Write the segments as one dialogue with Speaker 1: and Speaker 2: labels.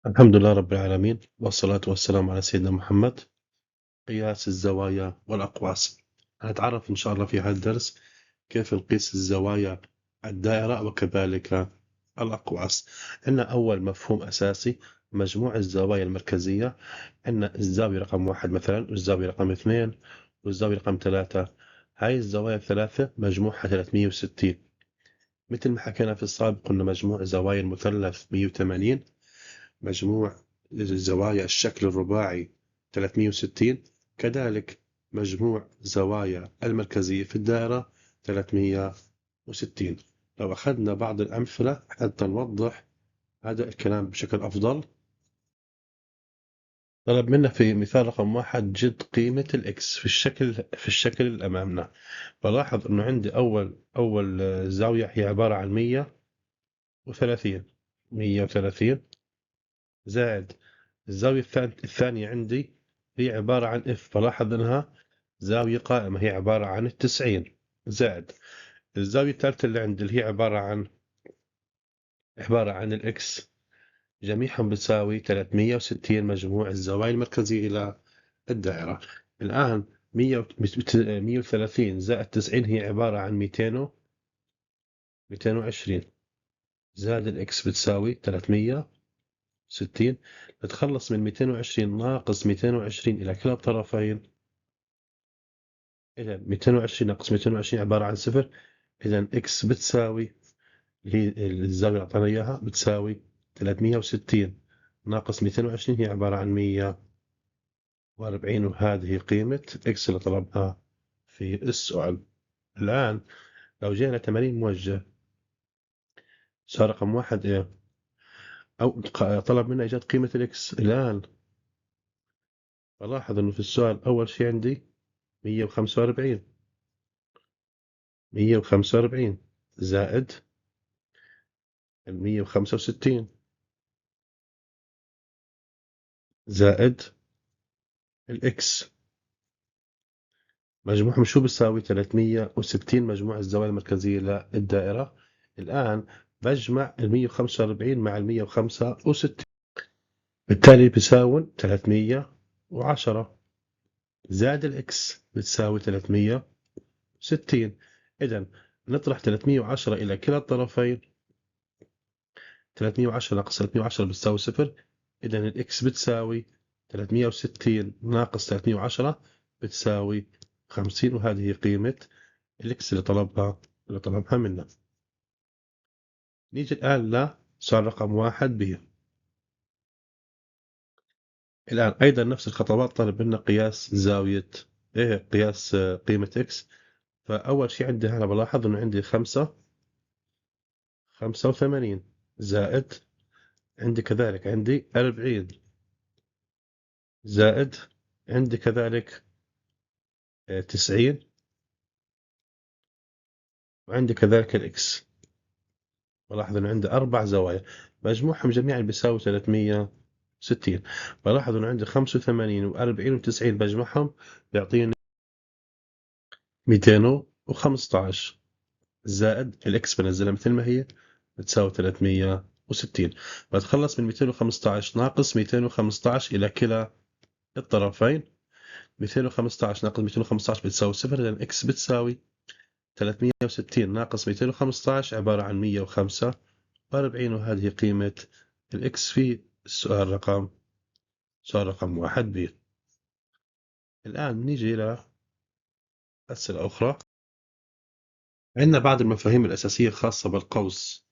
Speaker 1: الحمد لله رب العالمين والصلاة والسلام على سيدنا محمد. قياس الزوايا والأقواس. هنتعرف إن شاء الله في هذا الدرس كيف نقيس الزوايا الدائرة وكذلك الأقواس. عندنا أول مفهوم أساسي مجموع الزوايا المركزية. عندنا الزاوية رقم 1 مثلا، والزاوية رقم 2، والزاوية رقم 3. هاي الزوايا الثلاثة مجموعها 360. مثل ما حكينا في السابق قلنا مجموع زوايا المثلث 180، مجموع زوايا الشكل الرباعي 360، كذلك مجموع زوايا المركزية في الدائرة 360. لو أخذنا بعض الأمثلة حتى نوضح هذا الكلام بشكل أفضل. طلب منا في مثال رقم 1 جد قيمة الإكس في الشكل اللي أمامنا. بلاحظ إنه عندي أول زاوية هي عبارة عن 130 زائد الزاوية الثانية عندي هي عبارة عن اف، فلاحظ انها زاوية قائمة هي عبارة عن 90، زائد الزاوية الثالثة اللي عندي اللي هي عبارة عن الاكس. جميعهم بتساوي 360 مجموع الزوايا المركزية إلى الدائرة. الآن 130 زائد 90 هي عبارة عن 220، زائد الاكس بتساوي 360. نتخلص من 220 ناقص 220 إلى كلا الطرفين. إذا 220 ناقص 220 عبارة عن صفر. إذا إكس بتساوي اللي هي الزاوية اللي أعطانا إياها بتساوي 360 ناقص 220 هي عبارة عن 140، وهذه قيمة إكس اللي طلبها في السؤال. الآن لو جينا تمارين موجه، صار رقم 1 إيه؟ أو طلب منا إيجاد قيمة الإكس. الآن بلاحظ إنه في السؤال أول شيء عندي 145 زائد 165 زائد الإكس، مجموعهم شو بيساوي 360 مجموع الزوايا المركزية للدائرة. الآن بجمع ال 145 مع ال 165، بالتالي بيساوي 310 زائد الإكس بتساوي 360. إذا نطرح 310 إلى كلا الطرفين، 310 ناقص 310 بتساوي صفر. إذا الإكس بتساوي 360 ناقص 310 بتساوي 50، وهذه قيمة الإكس اللي طلبها منا. نيجي الآن لسؤال رقم 1 ب. الآن أيضا نفس الخطوات، طلب منا قياس زاوية قياس قيمة إكس. فأول شيء عندي هنا بلاحظ إنه عندي 85 زائد عندي كذلك 40 زائد عندي كذلك 90، وعندي كذلك الإكس. بلاحظ إنه عندي 4 زوايا مجموعهم جميعا بيساوي 360. بلاحظ إنه عندي 85 و40 و90 بجمعهم بيعطيني 215، زائد الإكس بنزلها مثل ما هي بتساوي 360. بتخلص من 215 ناقص 215 إلى كلا الطرفين. 215 ناقص 215 بتساوي صفر. إذا الإكس بتساوي 360 ناقص 215 عبارة عن 145، وهذه قيمة الإكس في سؤال رقم 1 ب. الآن نيجي إلى أسئلة أخرى. عندنا بعض المفاهيم الأساسية الخاصة بالقوس.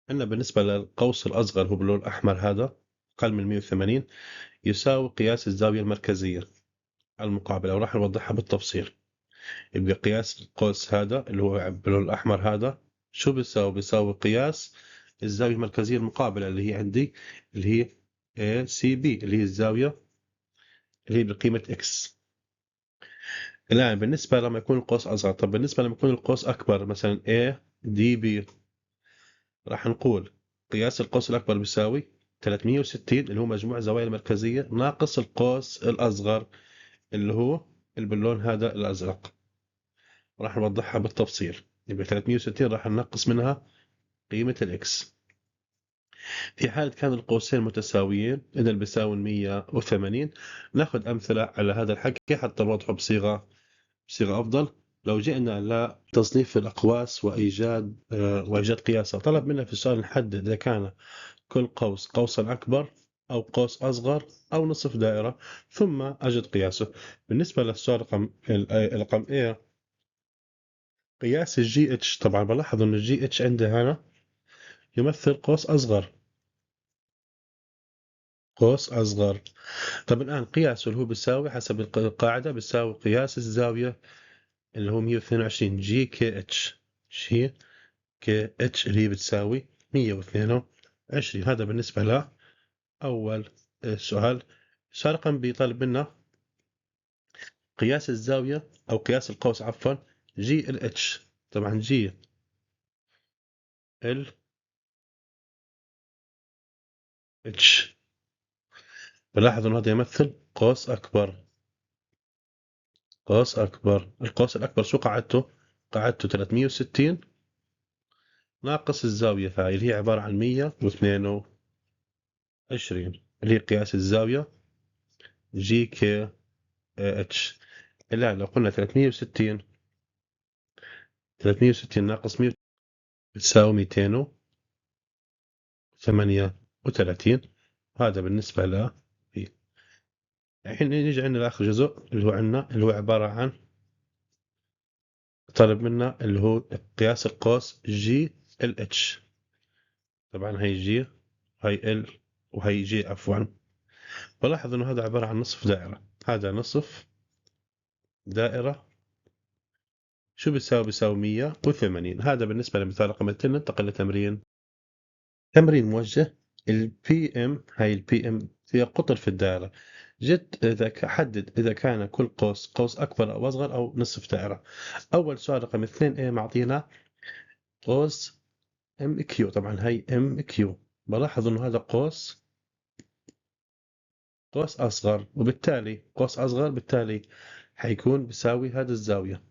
Speaker 1: عندنا بالنسبة للقوس الأصغر هو باللون الأحمر، هذا أقل من 180 يساوي قياس الزاوية المركزية المقابلة، وراح نوضحها بالتفصيل. يبقى قياس القوس هذا اللي هو باللون الأحمر هذا شو بيساوي قياس الزاوية المركزية المقابلة اللي هي عندي، اللي هي ACB، اللي هي الزاوية اللي هي بقيمة X. الآن بالنسبة لما يكون القوس أصغر، طب بالنسبة لما يكون القوس أكبر مثلا ADB، راح نقول قياس القوس الأكبر بيساوي 360 اللي هو مجموع الزوايا المركزية ناقص القوس الأصغر اللي هو باللون هذا الأزرق. راح نوضحها بالتفصيل. يبقى 360 راح ننقص منها قيمة الإكس. في حالة كان القوسين متساويين إذا بيساوي 180 ناخذ أمثلة على هذا الحكي حتى نوضحه بصيغة أفضل. لو جئنا لتصنيف الأقواس وإيجاد قياسها، طلب منا في السؤال نحدد إذا كان كل قوس قوسا أكبر أو قوس أصغر أو نصف دائرة ثم أجد قياسه. بالنسبة للسؤال رقم A قياس الجي اتش، طبعا بلاحظ أن الجي اتش عندي هنا يمثل قوس أصغر. طب الآن قياسه اللي هو بيساوي حسب القاعدة بيساوي قياس الزاوية اللي هو 122 جي كي اتش. اللي هي بتساوي 122. هذا بالنسبة لأول سؤال. السؤال رقم B طالب منا قياس الزاوية أو قياس القوس عفوا جي ال اتش. طبعا جي ال اتش بلاحظ أنه هذا يمثل قوس أكبر. القوس الأكبر شو قاعدته؟ قاعدته 360 ناقص الزاوية هاي اللي هي عبارة عن 122 اللي هي قياس الزاوية جي كي اتش. الآن لو قلنا 360 ناقص 100 بتساوي 238. هذا بالنسبة ل الحين نيجي عندنا لآخر جزء اللي هو عبارة عن طلب منا اللي هو قياس القوس جي ال اتش. طبعا هي جي هي ال وهي جي عفوا. بلاحظ انه هذا عبارة عن نصف دائرة. هذا نصف دائرة شو بيساوي 180. هذا بالنسبة لمثال رقم 2. ننتقل لتمرين موجه. البي ام هي البي ام هي قطر في الدائرة. جد إذا حدد إذا كان كل قوس أكبر أو أصغر أو نصف دائرة. أول سؤال رقم 2 معطينا قوس ام كيو. طبعا هي ام كيو بلاحظ إنه هذا قوس أصغر، وبالتالي قوس أصغر بالتالي حيكون بيساوي هذا الزاوية.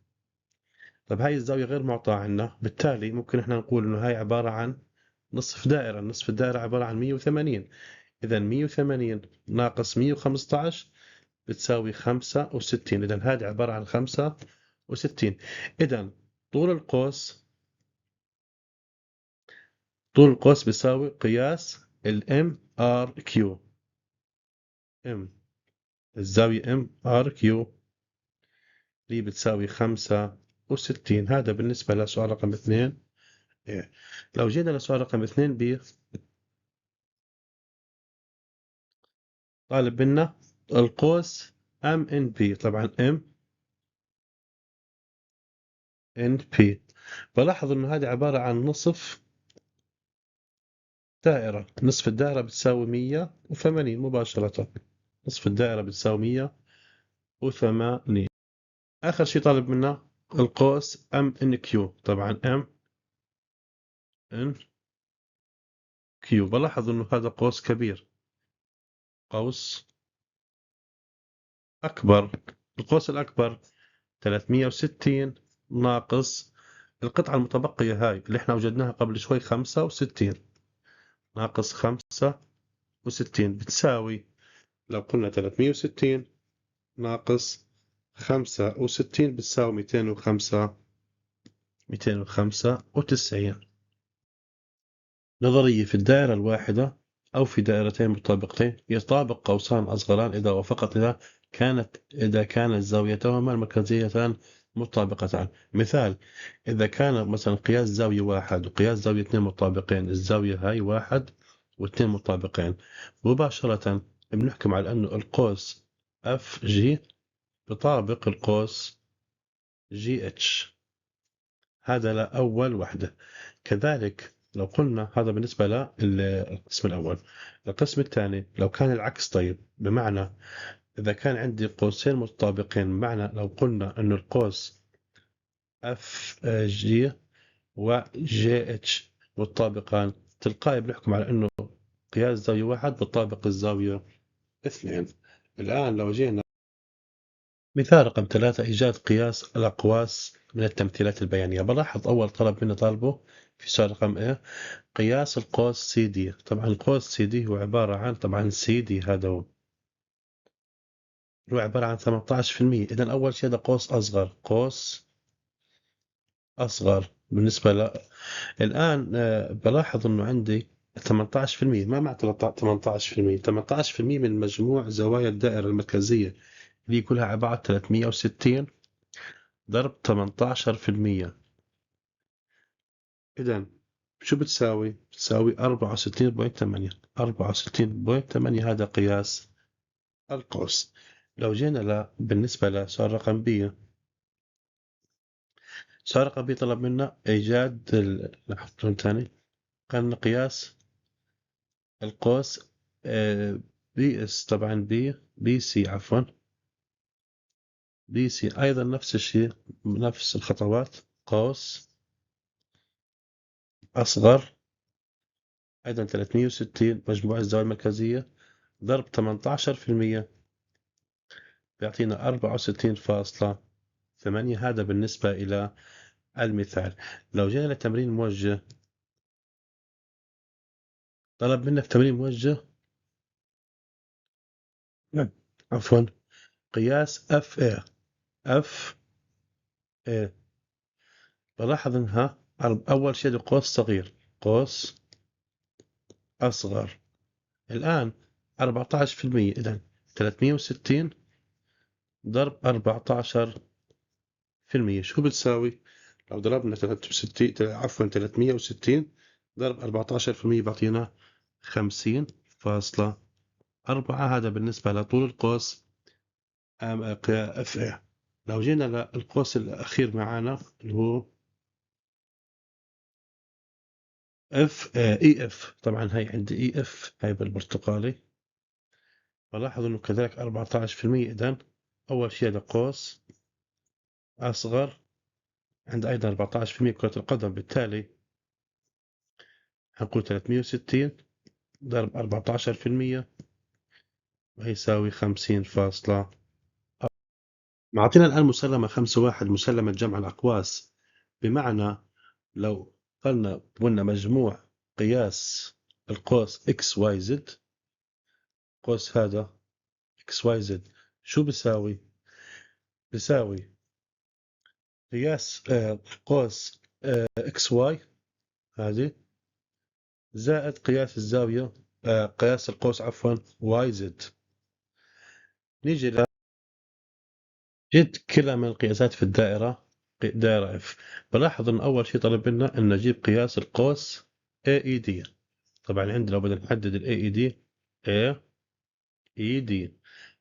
Speaker 1: طب هاي الزاوية غير معطاة عنا، بالتالي ممكن احنا نقول إنه هاي عبارة عن نصف دائرة. نصف الدائرة عبارة عن 180. إذا 180 ناقص 115 بتساوي 65. إذا هذه عبارة عن 65. إذا طول القوس بيساوي قياس ال MRQ. الزاوية MRQ اللي بتساوي 65. هذا بالنسبة لسؤال رقم 2. إيه. لو جينا لسؤال رقم 2 طالب منا القوس MNP. طبعا MNP بلاحظ انه هذه عبارة عن نصف دائرة. نصف الدائرة بتساوي 180 مباشرة. نصف الدائرة بتساوي 180. آخر شيء طالب منا القوس MNQ. طبعا MNQ بلاحظ انه هذا قوس كبير، قوس أكبر. القوس الأكبر 360 ناقص القطعة المتبقية هاي اللي احنا وجدناها قبل شوي 65 ناقص 65 بتساوي، لو قلنا 360 ناقص 65 بتساوي 295. نظرية في الدائرة الواحدة أو في دائرتين متطابقتين يتطابق قوسان أصغران إذا كانت زاويتهما المركزيتان متطابقتان. مثال إذا كان مثلا قياس زاوية 1 وقياس زاوية 2 متطابقين، الزاوية هاي 1 و2 متطابقين، مباشرة بنحكم على أنه القوس FG بطابق القوس GH. هذا لأول وحدة. كذلك لو قلنا هذا بالنسبة للقسم الأول. القسم الثاني لو كان العكس، طيب بمعنى إذا كان عندي قوسين متطابقين، بمعنى لو قلنا أن القوس FG و GH متطابقان، تلقائي بنحكم على أنه قياس زاوية 1 بتطابق الزاوية 2. الآن لو جينا مثال رقم 3 إيجاد قياس الأقواس من التمثيلات البيانية. بلاحظ أول طلب مني طالبه في سؤال رقم إيه قياس القوس سي دي. طبعا القوس سي دي هو عبارة عن طبعا سي دي هذا هو عبارة عن 18%. إذا أول شيء هذا قوس أصغر، قوس أصغر بالنسبة الآن بلاحظ إنه عندي 18%. ما معنى 18%؟ 18% من مجموع زوايا الدائرة المركزية اللي كلها عبارة عن 360 ضرب 18%. إذا شو بتساوي؟ بتساوي 64.8. 64.8 هذا قياس القوس. لو جينا بالنسبة لسؤال رقم بي، سؤال رقم بي طلب منا إيجاد لحظة ثاني، قال قياس القوس بي اس. طبعا بي سي عفوا، بي سي أيضا نفس الشيء، نفس الخطوات. قوس أصغر أيضا 360 مجموع الزاوية المركزية ضرب 18% بيعطينا 64.8. هذا بالنسبة إلى المثال. لو جينا لتمرين موجه، طلب منك تمرين موجه عفوا قياس اف اي. اف اي بلاحظ انها اول شيء قوس صغير، قوس اصغر. الان 14%. اذا 360 ضرب 14% شو بتساوي؟ لو ضربنا 63 عفوا 360 ضرب 14% بيعطينا 50.4. هذا بالنسبة لطول القوس اف اي. لو جينا للقوس الأخير معانا اللي هو اف اي اف. طبعا هي عندي اي اف هاي بالبرتقالي، فلاحظ انه كذلك 14%. اذا اول شيء لقوس اصغر عند ايضا 14% كرة القدم، بالتالي حنقول 360 ضرب 14% وهيساوي 50. معطينا الآن مسلمة 5.1 مسلمة جمع الأقواس. بمعنى لو قلنا مجموع قياس القوس XYZ، قوس هذا XYZ شو بيساوي؟ بيساوي قياس قوس XY هذه زائد قياس الزاوية قياس القوس عفوا YZ. نيجي جد كلا من القياسات في الدائرة دائرة F. بلاحظ إن أول شيء طلب منا إن نجيب قياس القوس AED. طبعا عندنا لو بدنا نحدد ال AED AED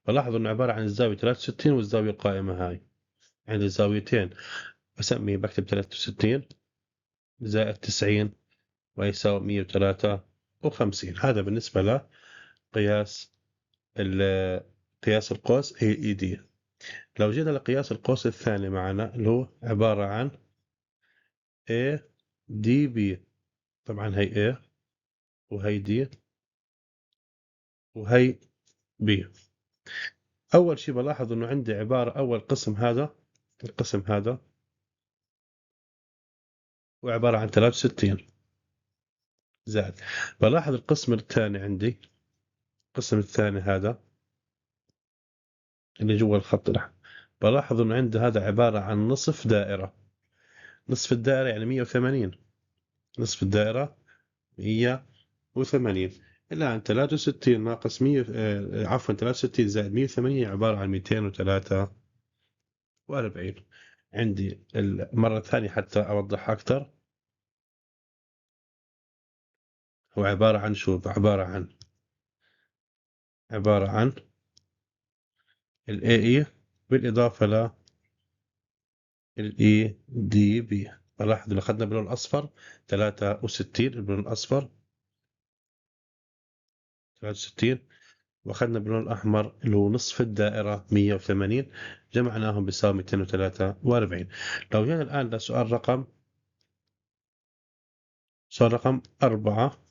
Speaker 1: بلاحظ إنه عبارة عن الزاوية 63 والزاوية القائمة هاي. عندي زاويتين بسمي بكتب 63 زائد 90 ويساوي 153. هذا بالنسبة لقياس قياس القوس AED. لو جينا لقياس القوس الثاني معنا اللي هو عبارة عن ADB. طبعا هي A وهي D وهي B. أول شيء بلاحظ إنه عندي عبارة أول قسم هذا، القسم هذا وعبارة عن 63 زائد. بلاحظ القسم الثاني عندي، القسم الثاني هذا اللي جوا الخط الأحمر، بلاحظ إنه عندي هذا عبارة عن نصف دائرة. نصف الدائرة يعني 180. نصف الدائرة 180. الآن 63 ناقص 100 عفوا 63 زائد 180 عبارة عن 243. عندي المرة الثانية حتى أوضح أكثر، هو عبارة عن شو؟ عبارة عن ال AE بالإضافة ل ال EDB. لاحظ إنه أخذنا باللون الأصفر 63 باللون الأصفر 63، واخذنا باللون الأحمر اللي هو نصف الدائرة 180، جمعناهم بيساوي 243. لو جينا الآن لسؤال رقم أربعة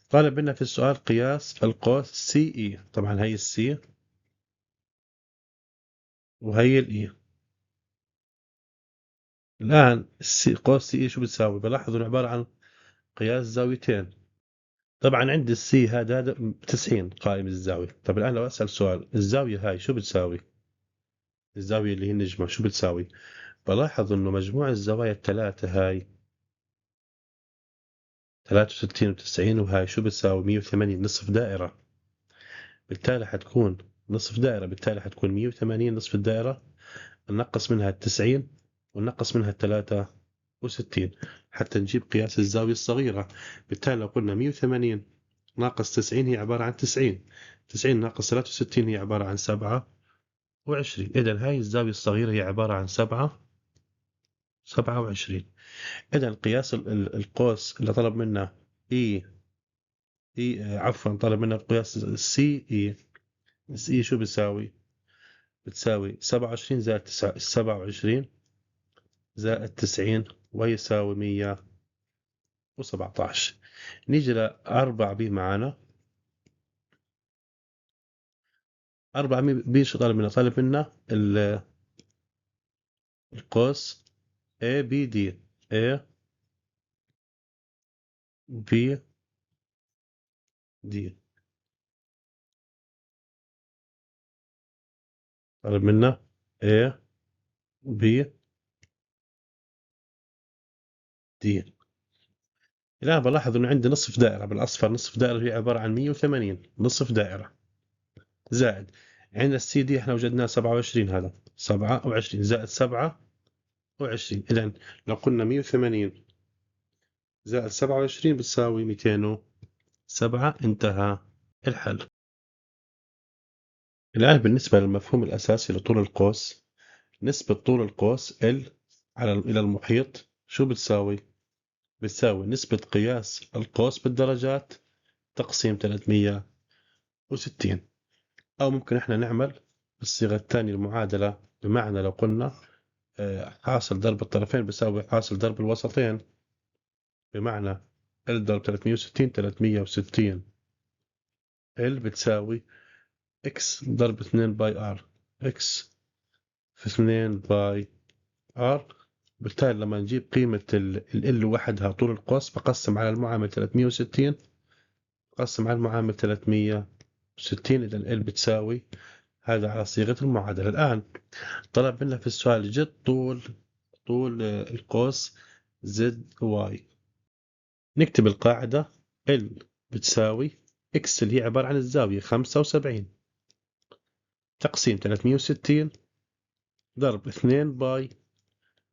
Speaker 1: طالب منا في السؤال قياس القوس CE. طبعا هي السي وهي الإي. الآن قوس سي إي شو بتساوي؟ بلاحظ إنه عبارة عن قياس زاويتين. طبعا عندي السي هذا 90 قائم الزاوية. طب الآن لو أسأل سؤال، الزاوية هاي شو بتساوي؟ الزاوية اللي هي النجمة شو بتساوي؟ بلاحظ إنه مجموع الزوايا الثلاثة هاي 63 و90، وهاي شو بتساوي؟ 180 نصف دائرة. بالتالي حتكون نصف دائرة، بالتالي حتكون 180 نصف الدائرة، ننقص منها 90 وننقص منها 63 حتى نجيب قياس الزاوية الصغيرة. بالتالي لو قلنا 180 ناقص 90 هي عبارة عن 90. 90 ناقص 63 هي عبارة عن 27. إذا هاي الزاوية الصغيرة هي عبارة عن 27. إذا قياس القوس اللي طلب منا إي عفوا طلب منا قياس السي إي. السي شو بتساوي؟ بتساوي 27 زائد 27 زائد 90 ويساوي 117. نيجي لأربع بي معانا. أربع بي شو طالب منا؟ طالب منا القوس A B D. A B D طالب منا A B D. الآن بلاحظ إنه عندي نصف دائرة بالأصفر، نصف دائرة هي عبارة عن 180 نصف دائرة، زائد عندنا السي دي احنا وجدناه 27، هذا 27 زائد 27. إذا لو قلنا 180 زائد 27 بتساوي 207. انتهى الحل. الآن بالنسبة للمفهوم الأساسي لطول القوس، نسبة طول القوس L إلى المحيط شو بتساوي؟ بتساوي نسبة قياس القوس بالدرجات تقسيم 360. أو ممكن إحنا نعمل الصيغة الثانية المعادلة، بمعنى لو قلنا حاصل ضرب الطرفين بيساوي حاصل ضرب الوسطين، بمعنى L ضرب 360 360 L بتساوي X ضرب 2 باي R. X في 2 باي R. بالتالي لما نجيب قيمة ال L وحدها طول القوس بقسم على المعامل 360 بقسم على المعامل 360. إذا ال بتساوي هذا على صيغة المعادلة. الآن طلب منا في السؤال جد طول القوس ZY. نكتب القاعدة L بتساوي X اللي هي عبارة عن الزاوية 75 تقسيم 360 ضرب 2 باي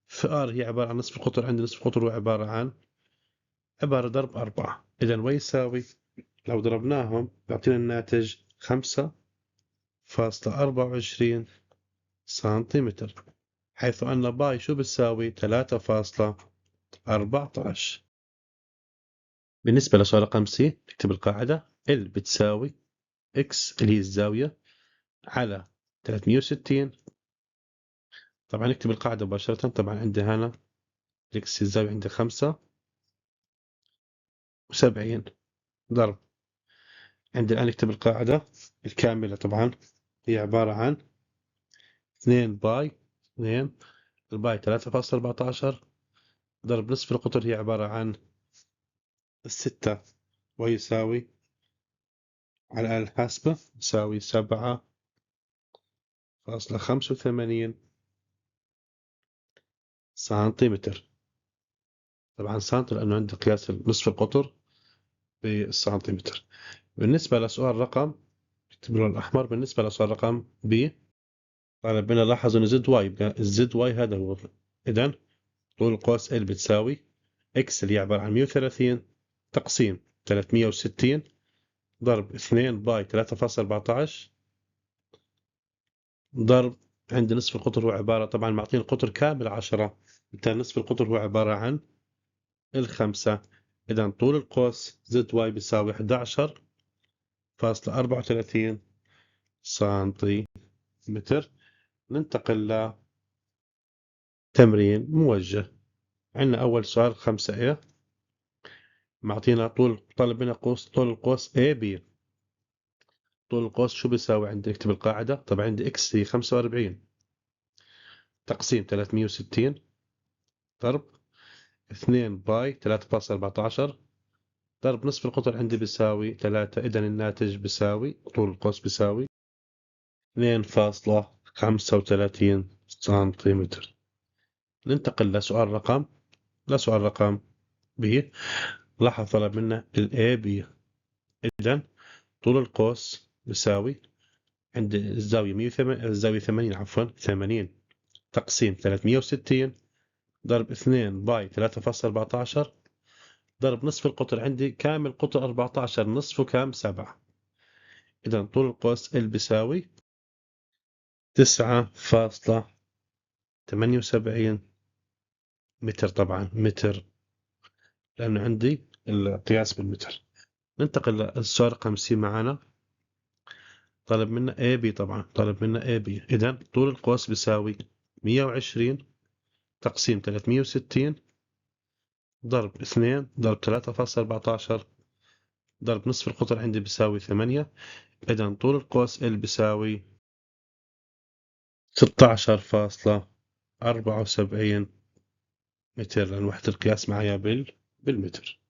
Speaker 1: في R هي عبارة عن نصف القطر. عندي نصف القطر هو عبارة ضرب 4. إذا ويساوي لو ضربناهم يعطينا الناتج 5.24 سنتيمتر، حيث أن باي شو بتساوي 3.14. بالنسبة لسؤال رقم C نكتب القاعدة L بتساوي X اللي هي الزاوية على 360. طبعا نكتب القاعدة مباشرة. طبعا عندي هنا X الزاوية عندي 75 ضرب. عندي الآن نكتب القاعدة الكاملة. طبعا هي عبارة عن 2 باي 2 الباي 3.14 ضرب نصف القطر هي عبارة عن 6 ويساوي على الآلة الحاسبة يساوي 7.85 سنتيمتر. طبعا سنتي لأنه عندي قياس نصف القطر بالسنتيمتر. بالنسبة لسؤال رقم، اكتب له الأحمر. بالنسبة لسؤال رقم B طالب منا لاحظ إن زد واي، الزد واي هذا هو. إذا طول القوس L بتساوي X اللي هي عبارة عن 130 تقسيم 360 ضرب 2 باي 3.14 ضرب عند نصف القطر هو عبارة، طبعا معطيني القطر كامل 10، بالتالي نصف القطر هو عبارة عن 5. إذا طول القوس زد واي بيساوي 11.34 سنتيمتر. ننتقل لتمرين موجه. عندنا أول سؤال 5A معطينا طالب منا طول القوس AB. طول القوس شو بيساوي؟ عندي نكتب القاعدة. طبعا عندي X هي 45 تقسيم 360 ضرب 2 باي 3.14 ضرب نصف القطر عندي بيساوي 3. إذا الناتج بيساوي طول القوس بيساوي 2.35 سنتيمتر. ننتقل لسؤال رقم ب. لاحظ طلب منا ال AB. إذا طول القوس بيساوي عند الزاوية 80 عفوا 80 تقسيم 360 ضرب 2 باي 3.14 ضرب نصف القطر عندي كامل قطر 14 نصفه كام 7. إذا طول القوس ال بيساوي 9.78 متر. طبعا متر لأنه عندي القياس بالمتر. ننتقل للسؤال رقم C معنا. طلب منا AB. طبعا طلب منا AB. إذا طول القوس بيساوي 120 تقسيم 360 ضرب 2 ضرب 3.14 ضرب نصف القطر عندي بيساوي 8. إذا طول القوس ال بيساوي 16.74 متر، لأن وحدة القياس معايا بالمتر.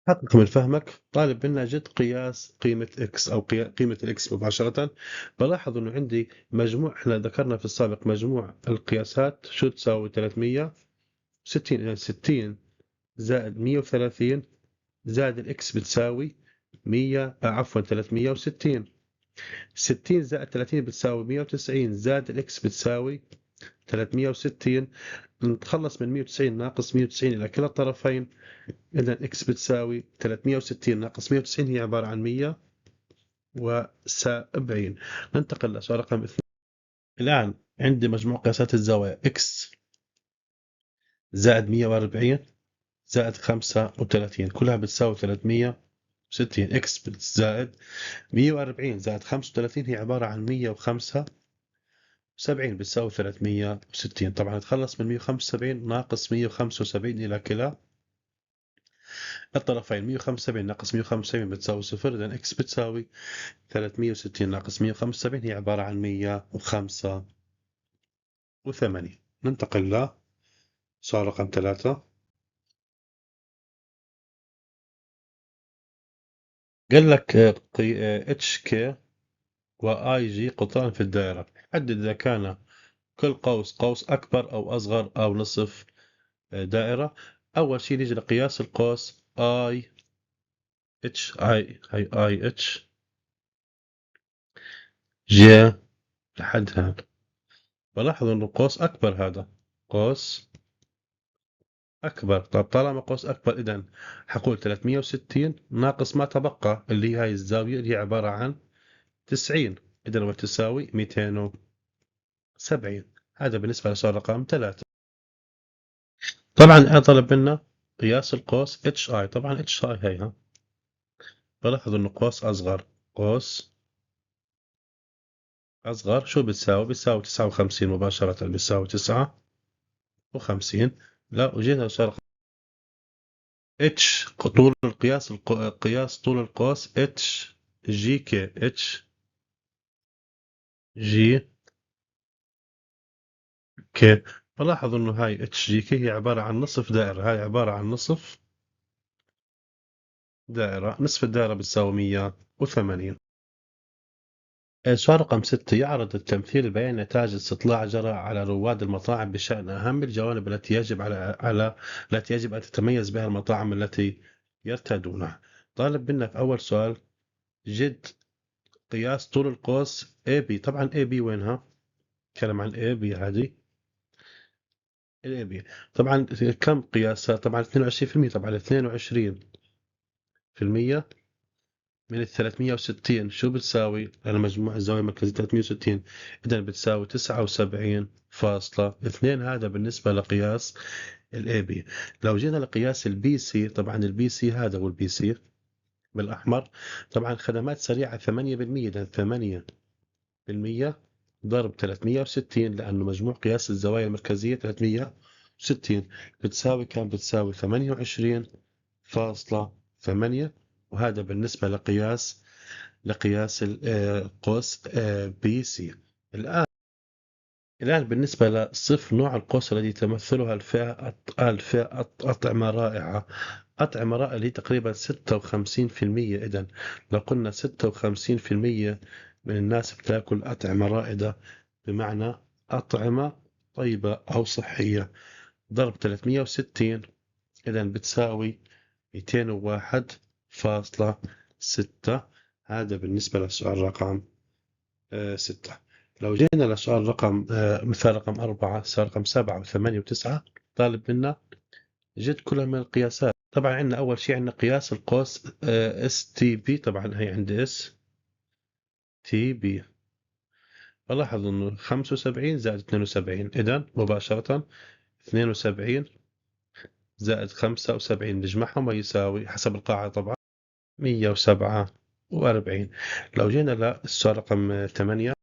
Speaker 1: حقق من فهمك. طالب منا جد قياس قيمة x أو قيمة الإكس مباشرة. بلاحظ إنه عندي مجموع، إحنا ذكرنا في السابق مجموع القياسات شو تساوي 360. يعني 60 زائد 130 زائد الإكس بتساوي 100 عفوا 360. 60 زائد 30 بتساوي 190 زائد الإكس بتساوي 360. نتخلص من 190 ناقص 190 إلى كلا الطرفين. إذا إكس بتساوي 360 ناقص 190 هي عبارة عن 170. ننتقل لسؤال رقم 2. الآن عندي مجموع قياسات الزوايا إكس زائد 140 زائد 35 كلها بتساوي 360. إكس زائد 140 زائد 35 هي عبارة عن 175 بتساوي 360. طبعا نتخلص من 175 ناقص 175 إلى كلا الطرفين. 175 ناقص 175 بتساوي 0. إذا إكس بتساوي 360 ناقص 175 هي عبارة عن 185. ننتقل لسؤال رقم 3. قال لك اتش كي واي جي قطران في الدائرة. حدد إذا كان كل قوس أكبر أو أصغر أو نصف دائرة. أول شيء نيجي لقياس القوس اي اتش اي اتش جي لحدها. بلاحظ إنه قوس أكبر. هذا قوس أكبر. طب طالما قوس أكبر إذا حقول 360 ناقص ما تبقى اللي هي هاي الزاوية اللي هي عبارة عن 90. إذا وتساوي 270. هذا بالنسبة لسؤال رقم 3. طبعا أنا طلب منا قياس القوس اتش اي. طبعا اتش اي هيها بلاحظ إنه قوس أصغر. قوس أصغر شو بتساوي 59 مباشرة. بتساوي 59. لا وجينا لسؤال اتش طول القياس قياس طول القوس اتش جي كي. اتش جي كي. بلاحظ انه هاي اتش جي كي هي عبارة عن نصف دائرة. هاي عبارة عن نصف دائرة. نصف الدائرة بتساوي 180. سؤال رقم 6. يعرض التمثيل بيان نتائج استطلاع جرى على رواد المطاعم بشأن أهم الجوانب التي يجب أن تتميز بها المطاعم التي يرتادونها. طالب منا في أول سؤال جد قياس طول القوس AB. طبعا AB وينها؟ نتكلم عن AB. هذه AB. طبعا كم قياسها؟ طبعا 22%. طبعا 22% من 360 شو بتساوي؟ أنا مجموع الزاوية المركزية 360. إذا بتساوي 79.2. هذا بالنسبة لقياس AB. لو جينا لقياس BC. طبعا BC هذا هو BC بالأحمر. طبعا خدمات سريعة 8%. إذا 8% ضرب 360 لأنه مجموع قياس الزوايا المركزية 360 بتساوي كم؟ بتساوي 28.8. وهذا بالنسبة لقياس القوس BC. الآن الآن بالنسبة لصف نوع القوس الذي تمثلها الفئة أطعمة رائعة. أطعمة رائعة اللي هي تقريبا 56%. إذن لو قلنا 56% من الناس بتاكل أطعمة رائدة، بمعنى أطعمة طيبة أو صحية، ضرب 360، إذن بتساوي 201.6. هذا بالنسبة للسؤال رقم 6. لو جينا لسؤال رقم مثال رقم 4، سؤال رقم 7 و8 و9، طالب منا جد كلها من القياسات. طبعا عندنا أول شيء عندنا قياس القوس اس تي بي. طبعا هي عندي اس تي بي. بلاحظ انه 75 زائد 72، اذا مباشرة 72 زائد 75 نجمعهم ويساوي حسب القاعدة طبعا 147. لو جينا للسؤال رقم 8،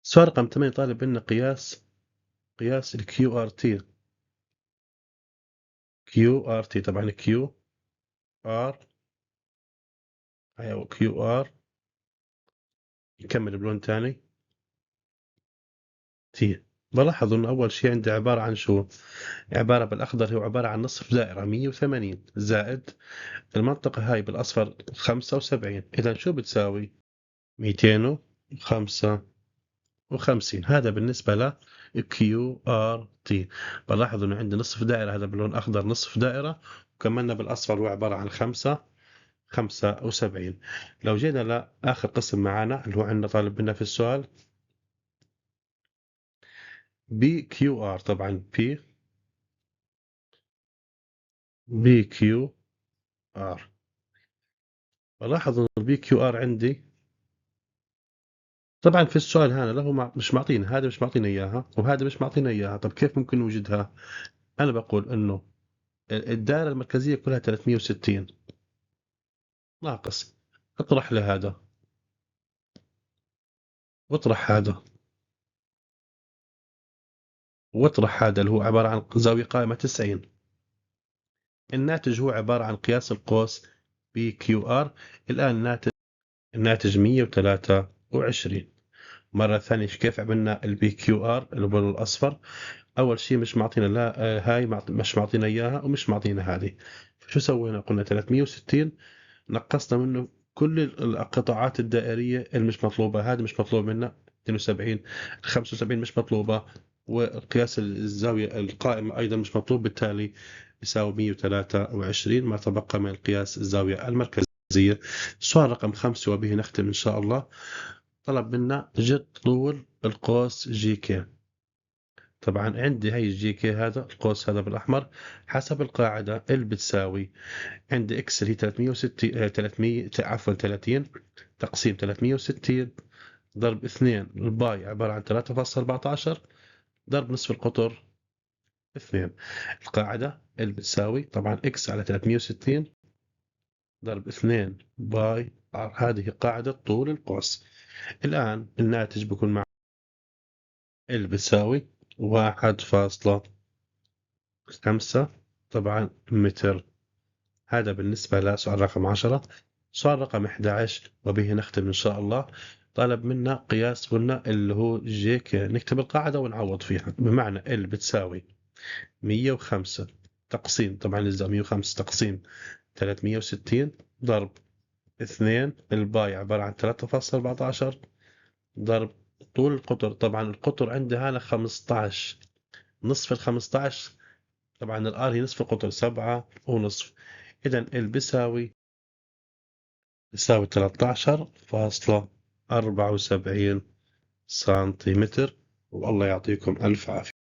Speaker 1: السؤال رقم 8 طالب منا قياس الكيو ار تي. كيو ار تي، طبعا كيو ار، ايوه كيو ار، نكمل بلون تاني تي. بلاحظ انه اول شيء عندي عبارة عن شو؟ عبارة بالاخضر هو عبارة عن نصف دائرة 180 زائد المنطقة هاي بالاصفر 75. اذا شو بتساوي؟ 255. هذا بالنسبة ل كيو ار تي. بلاحظ انه عندي نصف دائرة، هذا باللون اخضر نصف دائرة، وكملنا بالاصفر هو عبارة عن 75. لو جينا لآخر قسم معانا اللي هو عندنا طالب منا في السؤال بي كيو ار. طبعا بي كيو ار، بلاحظ ان البي كيو ار عندي طبعا في السؤال هذا له مش معطينا، هذا مش معطينا اياها وهذا مش معطينا اياها. طب كيف ممكن نوجدها؟ انا بقول انه الدائرة المركزية كلها 360 ناقص، اطرح لهذا واطرح هذا واطرح هذا اللي هو عبارة عن زاوية قائمة 90. الناتج هو عبارة عن قياس القوس بي كيو ار. الآن الناتج 123. مرة ثانية كيف عملنا البي كيو ار اللي هو الأصفر؟ أول شيء مش معطينا لا هاي مش معطينا إياها ومش معطينا هذه. شو سوينا؟ قلنا 360 نقصنا منه كل القطاعات الدائرية اللي مش مطلوبة. هذه مش مطلوب منا 72، 75 مش مطلوبة، وقياس الزاوية القائمة أيضا مش مطلوب، بالتالي يساوي 123 ما تبقى من قياس الزاوية المركزية. السؤال رقم 5 وبه نختم إن شاء الله. طلب منا جد طول القوس جي كي. طبعا عندي هي الجي كي، هذا القوس هذا بالأحمر، حسب القاعدة اللي بتساوي عندي اكس اللي هي 360 300 عفوا 30 تقسيم 360 ضرب 2 الباي عبارة عن 3.14 ضرب نصف القطر 2. القاعدة اللي بتساوي طبعا اكس على 360 ضرب 2 باي ار. هذه قاعدة طول القوس. الآن الناتج بيكون مع اللي بتساوي 1.5 طبعا متر. هذا بالنسبة لسؤال رقم 10. سؤال رقم 11 وبه نختم إن شاء الله. طلب منا قياس قلنا اللي هو جي كي. نكتب القاعدة ونعوض فيها، بمعنى ال بتساوي 105 تقسيم طبعا الزاوية 105 تقسيم 360 ضرب 2 الباي عبارة عن 3.14 ضرب طول القطر. طبعا القطر عندي هنا 15، نصف ال 15 طبعا الار هي نصف القطر 7.5. إذا ال بيساوي 13.74 سنتيمتر. والله يعطيكم ألف عافية.